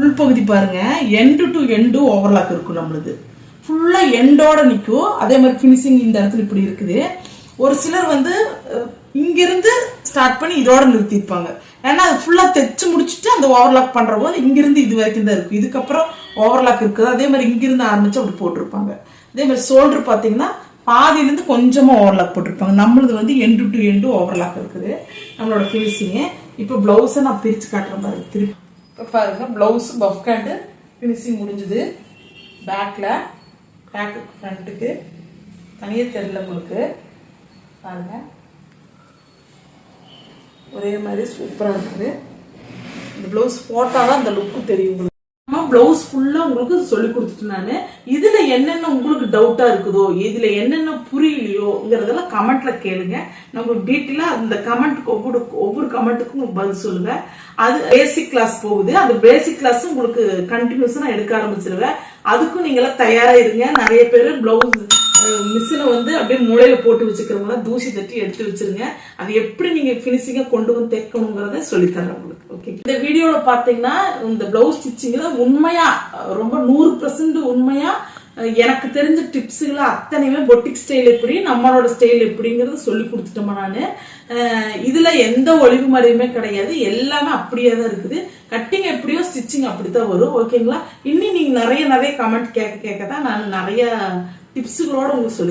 Full பகுதி பாருங்க, end to end overlock இருக்கும். நம்மளுது ஃபுல்லா எண்டோட நிற்கும். அதே மாதிரி ஃபினிஷிங் இந்த இடத்துல இப்படி இருக்குது. ஒரு சிலர் வந்து இங்கிருந்து ஸ்டார்ட் பண்ணி இதோட நிறுத்திருப்பாங்க. ஏன்னா அது ஃபுல்லா தைச்சு முடிச்சுட்டு அந்த ஓவர்லாக் பண்ற போது இங்கிருந்து இது வரைக்கும் தான் இருக்கும். இதுக்கப்புறம் ஓவர்லாக் இருக்குது. அதே மாதிரி இங்கிருந்து ஆரம்பிச்சு அப்படி போட்டிருப்பாங்க. அதே மாதிரி ஷோல்டர் பார்த்தீங்கன்னா பாதியிலிருந்து கொஞ்சமா ஓவர்லாக் போட்டிருப்பாங்க. நம்மளது வந்து எண்டு டு எண்டு ஓவர்லாக் இருக்குது நம்மளோட ஃபினிஷிங்கு. இப்போ பிளவுஸை நான் பிரிச்சு காட்டுறேன் பாருங்க. திருப்பி இப்போ பாருங்க, பிளவுஸ் பஃப் ஹேண்டு ஃபினிஷிங் முடிஞ்சுது. பேக்கு ஃப்ரண்ட்டுக்கு தனியாக தெரியல உங்களுக்கு பாருங்க. ஒரே மாதிரி சூப்பராக இருக்குது. இந்த பிளவுஸ் போட்டாதான் அந்த லுக்கு தெரியும் உங்களுக்கு. பிளவுஸ் ஃபுல்லா உங்களுக்கு சொல்லி கொடுத்துட்டு நான் இதுல என்னென்ன உங்களுக்கு டவுட்டா இருக்குதோ, இதுல என்னென்ன புரியலையோங்கிறதெல்லாம் கமெண்ட்ல கேளுங்க. நான் உங்களுக்கு டீட்டெயிலா அந்த கமெண்ட்டுக்கு ஒவ்வொரு கமெண்ட்டுக்கும் உங்களுக்கு பதில் சொல்லுங்க. அது பேசிக் கிளாஸ் போகுது. அந்த பேசிக் கிளாஸ் உங்களுக்கு கண்டினியூஸா எடுக்க ஆரம்பிச்சிருவேன். அதுக்கும் நீங்க தயாரா இருங்க. நிறைய பேர் பிளவுஸ் மிஷினை வந்து அப்படியே மூளையில போட்டு வச்சுக்கிறவங்கள தூசி தட்டி எடுத்து வச்சிருங்க. அது எப்படி நீங்க பினிஷிங்கா கொண்டு வந்து தைக்கணுங்கிறத சொல்லித்தரேன் உங்களுக்கு. ஓகே, இந்த வீடியோல பாத்தீங்கன்னா இந்த பிளவுஸ் ஸ்டிச்சிங்ல உண்மையா ரொம்ப 100% உண்மையா எனக்கு தெரிஞ்ச டிப்ஸுகளை அத்தனையுமே பொட்டிக் ஸ்டைல் எப்படி, நம்மளோட ஸ்டைல் எப்படிங்கறத சொல்லி கொடுத்துட்டோமா நானு. இதுல எந்த ஒளிவு மறைவுமே கிடையாது. எல்லாமே அப்படியே தான் இருக்குது. கட்டிங் எப்படியோ ஸ்டிச்சிங் அப்படித்தான் வரும். ஓகேங்களா? இன்னும் நீங்க நிறைய கமெண்ட் கேட்க தான் நான் நிறைய டிப்ஸுகளோட உங்களுக்கு சொல்லி